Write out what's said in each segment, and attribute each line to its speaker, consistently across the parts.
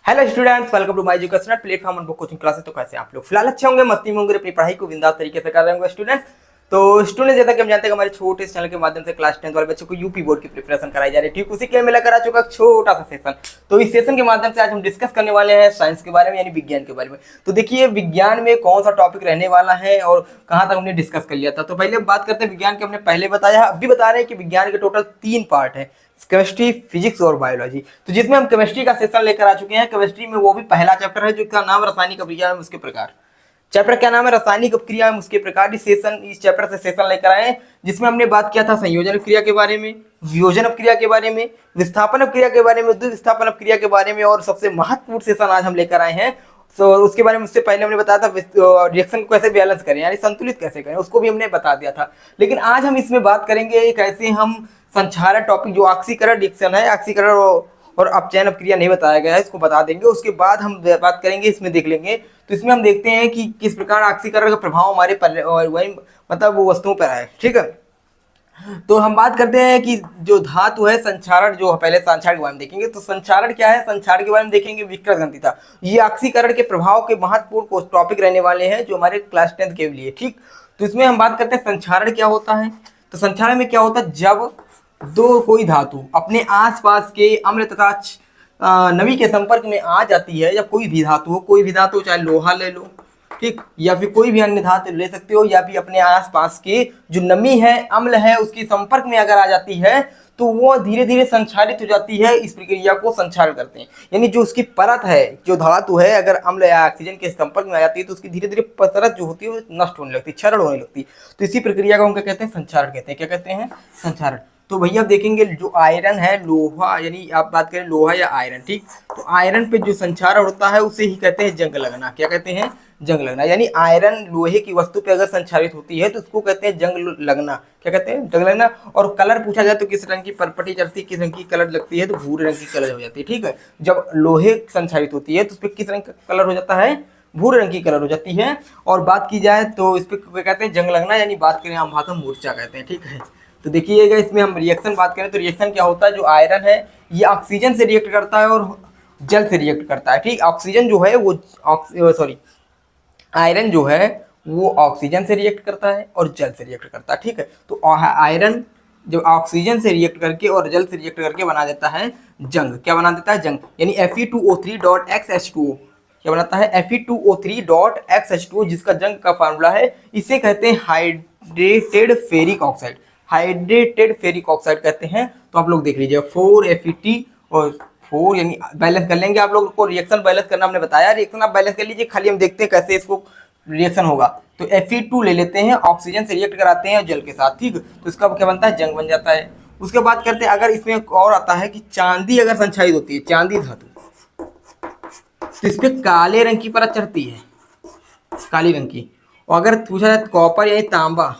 Speaker 1: Hello students, welcome to my educational platform on book coaching classes. तो कैसे आप लोग फिलहाल अच्छे होंगे, मस्ती में होंगे, अपनी पढ़ाई को बिंदास तरीके से कर रहे होंगे स्टूडेंट्स। तो स्टूडेंट, जैसा कि हम जानते हैं हमारे छोटे इस चैनल के माध्यम से क्लास 10 वाले बच्चों को यूपी बोर्ड की प्रिपरेशन कराई जा रही है। ठीक उसी के लिए मैं लेकर आ चुका छोटा सा सेशन। तो इस सेशन के माध्यम से आज हम डिस्कस करने वाले हैं साइंस के बारे में, यानी विज्ञान के बारे में। तो देखिए विज्ञान में कौन सा टॉपिक रहने वाला है और कहाँ तक हमने डिस्कस कर लिया था। तो पहले बात करते हैं विज्ञान के। हमने पहले बताया, अभी बता रहे हैं कि विज्ञान के टोटल 3 पार्ट है, केमिस्ट्री, फिजिक्स और बायोलॉजी। तो जिसमें हम केमिस्ट्री का सेशन लेकर आ चुके हैं। केमिस्ट्री में वो भी पहला चैप्टर है जिसका नाम रासायनिक अभिक्रिया एवं उसके प्रकार। चैप्टर क्या नाम है? रासायनिक अपक्रिया एवं उसके प्रकार। इस चैप्टर से सेशन लेकर आए जिसमें हमने बात किया था संयोजन अपक्रिया के बारे में, वियोजन अपक्रिया के बारे में, विस्थापन अपक्रिया के बारे में, द्विविस्थापन अपक्रिया के बारे में, और सबसे महत्वपूर्ण सेशन आज हम लेकर आए हैं। तो उसके बारे में उससे पहले हमने बताया था रिएक्शन को कैसे बैलेंस करें, यानी संतुलित कैसे करें, उसको भी हमने बता दिया था। लेकिन आज हम इसमें बात करेंगे कैसे हम संक्षारक टॉपिक जो ऑक्सीकरण रिएक्शन है, ऑक्सीकरण और अपचयन अपक्रिया नहीं बताया गया है, इसको बता देंगे। उसके बाद हम बात करेंगे, इसमें देख लेंगे। तो इसमें हम देखते हैं कि किस प्रकार ऑक्सीकरण का प्रभाव हमारे वही मतलब वो वस्तुओं पर है। ठीक है, तो हम बात करते हैं कि जो धातु है संक्षारण, जो पहले संक्षारण के बारे में देखेंगे। तो संक्षारण क्या है, संक्षारण के बारे में देखेंगे। विकृत घनता, ये ऑक्सीकरण के प्रभाव के महत्वपूर्ण टॉपिक रहने वाले हैं जो हमारे क्लास 10 के लिए। ठीक, तो इसमें हम बात करते हैं संक्षारण क्या होता है। तो संक्षारण में क्या होता है, जब दो कोई धातु अपने आसपास के अम्ल तथा नमी के संपर्क में आ जाती है, या कोई भी धातु हो, कोई भी धातु चाहे लोहा ले लो, ठीक, या फिर कोई भी अन्य धातु ले सकते हो, या फिर अपने आसपास के जो नमी है, अम्ल है, उसके संपर्क में अगर आ जाती है तो वो धीरे धीरे संक्षारित हो जाती है। इस प्रक्रिया को संक्षारण करते हैं। यानी जो उसकी परत है, जो धातु है, अगर अम्ल या ऑक्सीजन के संपर्क में आ जाती है तो उसकी धीरे धीरे परत जो होती है वो नष्ट होने लगती है, क्षरण होने लगती है। तो इसी प्रक्रिया को हम क्या कहते हैं, संक्षारण कहते हैं। क्या कहते हैं, संक्षारण। तो भैया देखेंगे जो आयरन है, लोहा, यानी आप बात करें लोहा या आयरन, ठीक, तो आयरन पे जो संक्षारण होता है उसे ही कहते हैं जंग लगना। क्या कहते हैं, जंग लगना। यानी आयरन लोहे की वस्तु पे अगर संक्षारित होती है तो उसको कहते हैं जंग लगना। क्या कहते हैं, जंग लगना। और कलर पूछा जाए तो किस रंग की परपटी चढ़ती है, किस रंग की कलर लगती है, तो भूरे रंग की कलर हो जाती है। ठीक है, जब लोहे संक्षारित होती है तो उस पर किस रंग का कलर हो जाता है, भूरे रंग की कलर हो जाती है। और बात की जाए तो इस पर कहते हैं जंग लगना, यानी बात करें हम भाषा मूर्छा कहते हैं। ठीक है, तो देखिएगा इसमें हम रिएक्शन बात करें तो रिएक्शन क्या होता है, जो आयरन है ये ऑक्सीजन से रिएक्ट करता है और जल से रिएक्ट करता है। ठीक, ऑक्सीजन जो है वो आयरन जो है वो ऑक्सीजन से रिएक्ट करता है और जल से रिएक्ट करता है। ठीक है, तो आयरन जब ऑक्सीजन से रिएक्ट करके और जल से रिएक्ट करके बना देता है जंग। क्या बना देता है, जंग। यानी Fe2O3.XH2O क्या बनाता है, Fe2O3.XH2O, जिसका जंग का फार्मूला है, इसे कहते हैं hydrated ferric oxide. Hydrated ferric oxide कहते हैं। तो आप लोग देख लीजिए 4Fe और 4, यानी बैलेंस कर लेंगे। आप लोगों को रिएक्शन बैलेंस करना हमने बताया, रिएक्शन आप बैलेंस कर लीजिए। खाली हम देखते हैं कैसे इसको रिएक्शन होगा। तो Fe2 ले लेते हैं, ऑक्सीजन से रिएक्ट कराते हैं जल के साथ। ठीक, तो इसका क्या बनता है, जंग बन जाता है। उसके बाद करते हैं, अगर इसमें और आता है कि चांदी अगर संक्षारित होती है, चांदी धातु, तो इस पे काले रंग की परत चढ़ती है, काली रंग की। और अगर पूछा जाए कॉपर यानी तांबा,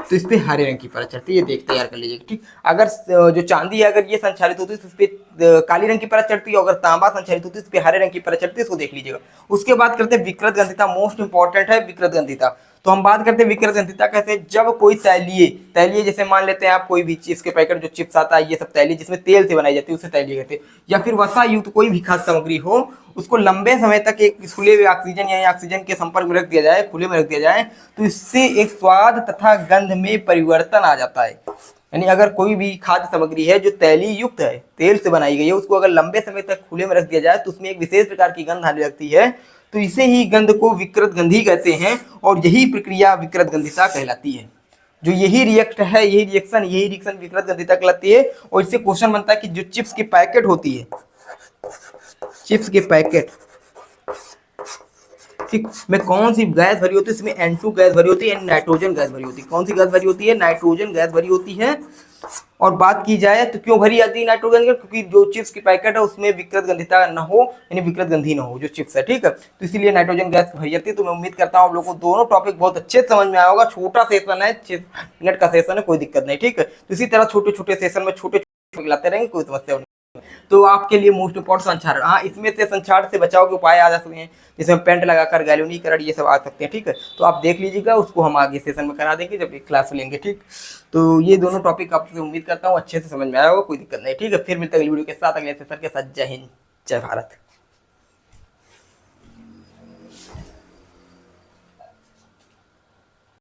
Speaker 1: तो इस पे हरे रंग की परत चढ़ती है। ये देख तैयार कर लीजिएगा। ठीक, अगर जो चांदी है अगर ये संचालित होती है तो इस पे काली रंग की परत चढ़ती है, अगर तांबा संचालित होती है तो इस पे हरे रंग की परत चढ़ती है। इसको देख लीजिएगा। उसके बाद करते हैं विकृत गंधिता, मोस्ट इंपॉर्टेंट है विकृत गंधिता। तो हम बात करते हैं विकृत गंधिता कैसे, जब कोई तैलीय जैसे मान लेते हैं आप कोई भी चीज के पैकेट जो चिप्स आता है, ये सब तैलीय जिसमें तेल से बनाई जाती है उसे तैलीय कहते हैं। या फिर वसा युक्त कोई भी खाद्य सामग्री हो, उसको लंबे समय तक एक खुले हुए ऑक्सीजन या ऑक्सीजन के संपर्क में रख दिया जाए, खुले में रख दिया जाए, तो इससे एक स्वाद तथा गंध में परिवर्तन आ जाता है। यानी अगर कोई भी खाद्य सामग्री है जो तैलीय युक्त है, तेल से बनाई गई है, उसको अगर लंबे समय तक खुले में रख दिया जाए तो उसमें एक विशेष प्रकार की गंध आने लगती है। तो इसे ही गंध को विकृत गंधी कहते हैं, और यही प्रक्रिया विकृत गंधिता कहलाती है। जो यही रिएक्शन विकृत गंधिता कहलाती है। और इससे क्वेश्चन बनता है कि जो चिप्स की पैकेट होती है, चिप्स के पैकेट, ठीक, में कौन सी गैस भरी होती है, इसमें N2 गैस भरी होती है, नाइट्रोजन गैस भरी होती है। कौन सी गैस भरी होती है, नाइट्रोजन गैस भरी होती है। और बात की जाए तो क्यों भरी जाती है नाइट्रोजन गैस, क्योंकि जो चिप्स की पैकेट है उसमें विकृत गंधिता न हो, यानी विकृत गंधी न हो जो चिप्स है। ठीक है, तो इसीलिए नाइट्रोजन गैस भरी जाती है। तो मैं उम्मीद करता हूँ आप लोगों को दोनों टॉपिक बहुत अच्छे समझ में आया होगा। छोटा सेशन है, 6 मिनट का सेशन है, कोई दिक्कत नहीं। ठीक है, तो इसी तरह छोटे छोटे सेशन में छोटे लाते रहेंगे, कोई समस्या नहीं। तो आपके लिए मोस्ट इंपॉर्टेंट संक्षारण, हाँ, इसमें से संक्षारण से बचाव के उपाय आ जा सकते हैं, जिसमें पेंट लगाकर गैल्वेनीकरण ये सब आ सकते हैं। ठीक है, तो आप देख लीजिएगा, उसको हम आगे सेशन में करा देंगे जब क्लास लेंगे। ठीक, तो ये दोनों टॉपिक आपसे उम्मीद करता हूँ अच्छे से समझ में आया होगा, कोई दिक्कत नहीं। ठीक है, फिर मिलते हैं अगली वीडियो के साथ, अगले सेशन के साथ। जय हिंद। जय भारत।